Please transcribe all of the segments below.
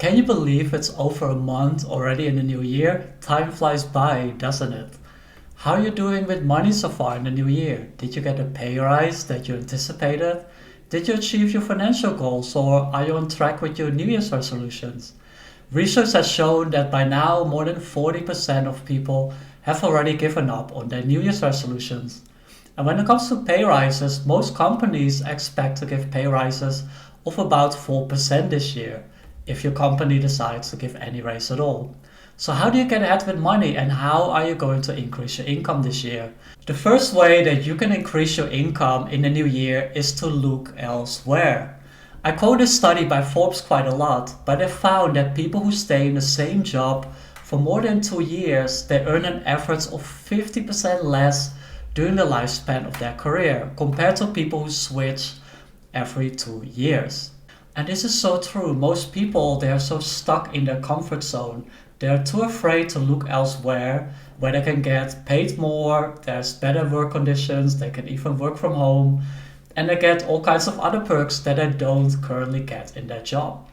Can you believe it's over a month already in the new year? Time flies by, doesn't it? How are you doing with money so far in the new year? Did you get a pay rise that you anticipated? Did you achieve your financial goals or are you on track with your New Year's resolutions? Research has shown that by now more than 40% of people have already given up on their New Year's resolutions. And when it comes to pay rises, most companies expect to give pay rises of about 4% this year, if your company decides to give any raise at all. So how do you get ahead with money and how are you going to increase your income this year? The first way that you can increase your income in the new year is to look elsewhere. I quote this study by Forbes quite a lot, but they found that people who stay in the same job for more than 2 years, they earn an average of 50% less during the lifespan of their career compared to people who switch every 2 years. And this is so true. Most people, they are so stuck in their comfort zone. They're too afraid to look elsewhere where they can get paid more, there's better work conditions, they can even work from home, and they get all kinds of other perks that they don't currently get in their job.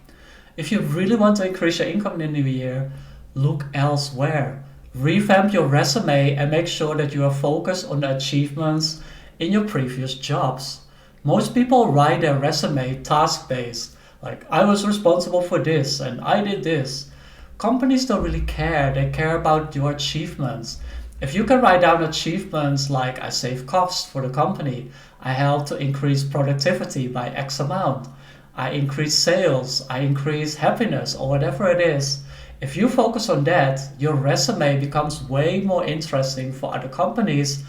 If you really want to increase your income in the new year, look elsewhere. Revamp your resume and make sure that you are focused on the achievements in your previous jobs. Most people write their resume task-based, like I was responsible for this and I did this. Companies don't really care, they care about your achievements. If you can write down achievements like I save costs for the company, I help to increase productivity by X amount, I increase sales, I increase happiness or whatever it is. If you focus on that, your resume becomes way more interesting for other companies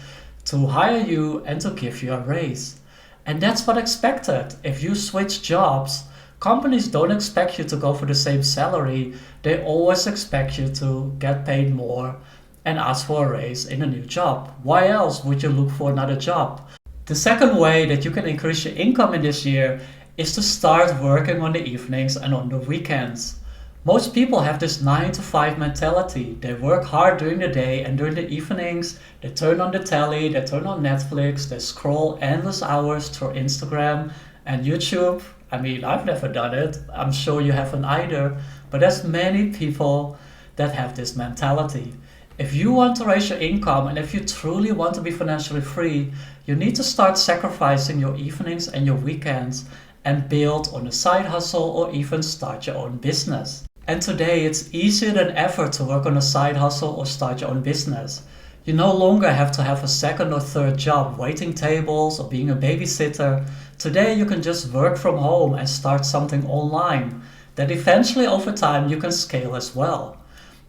to hire you and to give you a raise. And that's what expected. If you switch jobs, companies don't expect you to go for the same salary. They always expect you to get paid more and ask for a raise in a new job. Why else would you look for another job? The second way that you can increase your income in this year is to start working on the evenings and on the weekends. Most people have this 9 to 5 mentality. They work hard during the day and during the evenings, they turn on the telly, they turn on Netflix, they scroll endless hours through Instagram and YouTube. I mean, I've never done it. I'm sure you haven't either. But there's many people that have this mentality. If you want to raise your income and if you truly want to be financially free, you need to start sacrificing your evenings and your weekends and build on a side hustle or even start your own business. And today it's easier than ever to work on a side hustle or start your own business. You no longer have to have a second or third job, waiting tables or being a babysitter. Today you can just work from home and start something online that eventually over time you can scale as well.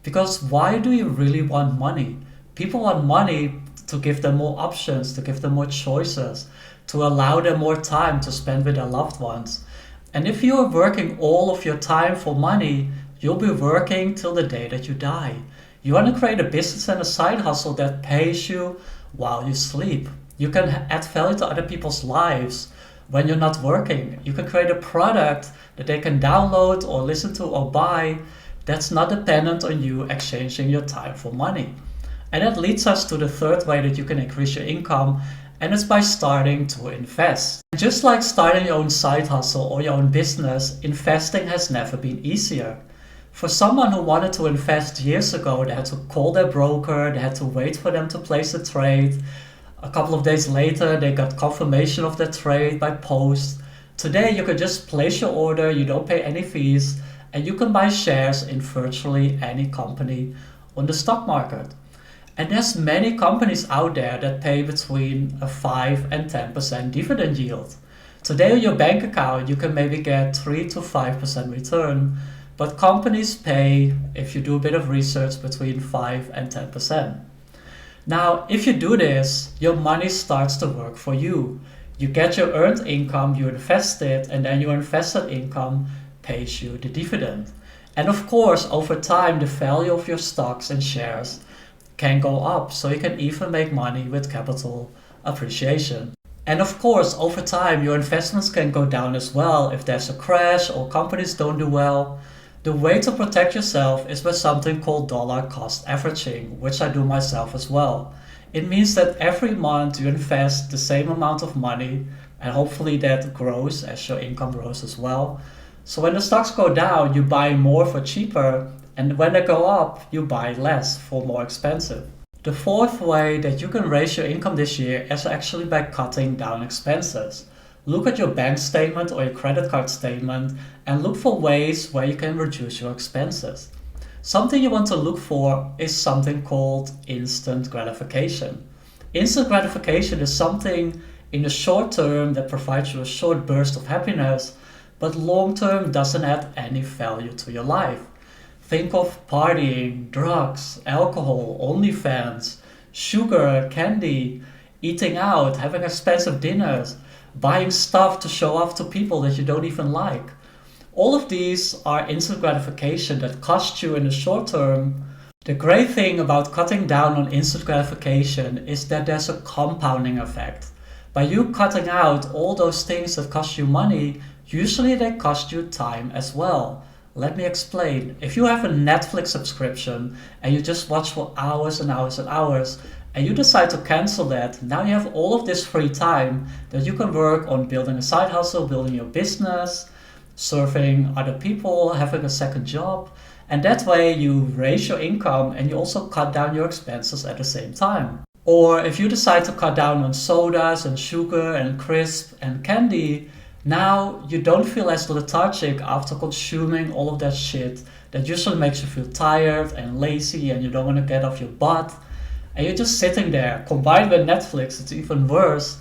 Because why do you really want money? People want money to give them more options, to give them more choices, to allow them more time to spend with their loved ones. And if you are working all of your time for money, you'll be working till the day that you die. You want to create a business and a side hustle that pays you while you sleep. You can add value to other people's lives when you're not working. You can create a product that they can download or listen to or buy that's not dependent on you exchanging your time for money. And that leads us to the third way that you can increase your income, and it's by starting to invest. Just like starting your own side hustle or your own business, investing has never been easier. For someone who wanted to invest years ago, they had to call their broker, they had to wait for them to place a trade. A couple of days later, they got confirmation of the trade by post. Today, you can just place your order, you don't pay any fees, and you can buy shares in virtually any company on the stock market. And there's many companies out there that pay between a 5 and 10% dividend yield. Today on your bank account, you can maybe get 3 to 5% return, but companies pay, if you do a bit of research, between 5 and 10%. Now, if you do this, your money starts to work for you. You get your earned income, you invest it, and then your invested income pays you the dividend. And of course, over time, the value of your stocks and shares can go up, so you can even make money with capital appreciation. And of course, over time, your investments can go down as well if there's a crash or companies don't do well. The way to protect yourself is with something called dollar cost averaging, which I do myself as well. It means that every month you invest the same amount of money, and hopefully that grows as your income grows as well. So when the stocks go down, you buy more for cheaper, and when they go up, you buy less for more expensive. The fourth way that you can raise your income this year is actually by cutting down expenses. Look at your bank statement or your credit card statement and look for ways where you can reduce your expenses. Something you want to look for is something called instant gratification. Instant gratification is something in the short term that provides you a short burst of happiness, but long term doesn't add any value to your life. Think of partying, drugs, alcohol, OnlyFans, sugar, candy, eating out, having expensive dinners, buying stuff to show off to people that you don't even like. All of these are instant gratification that cost you in the short term. The great thing about cutting down on instant gratification is that there's a compounding effect. By you cutting out all those things that cost you money, usually they cost you time as well. Let me explain. If you have a Netflix subscription and you just watch for hours and hours and hours, and you decide to cancel that, now you have all of this free time that you can work on building a side hustle, building your business, serving other people, having a second job. And that way you raise your income and you also cut down your expenses at the same time. Or if you decide to cut down on sodas and sugar and crisp and candy, now you don't feel as lethargic after consuming all of that shit that usually makes you feel tired and lazy and you don't want to get off your butt. And you're just sitting there. Combined with Netflix, it's even worse.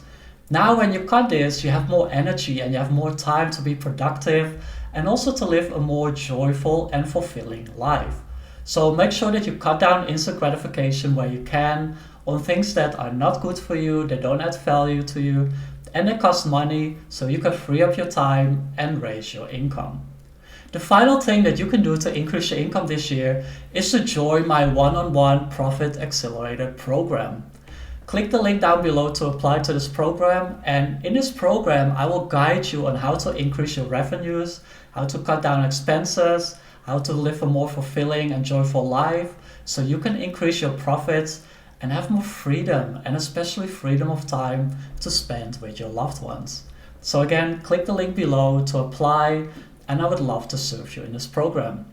Now when you cut this, you have more energy and you have more time to be productive and also to live a more joyful and fulfilling life. So make sure that you cut down instant gratification where you can on things that are not good for you, that don't add value to you, and they cost money, so you can free up your time and raise your income. The final thing that you can do to increase your income this year is to join my one-on-one Profit Accelerator program. Click the link down below to apply to this program, and in this program I will guide you on how to increase your revenues, how to cut down expenses, how to live a more fulfilling and joyful life so you can increase your profits and have more freedom, and especially freedom of time to spend with your loved ones. So again, click the link below to apply, and I would love to serve you in this program.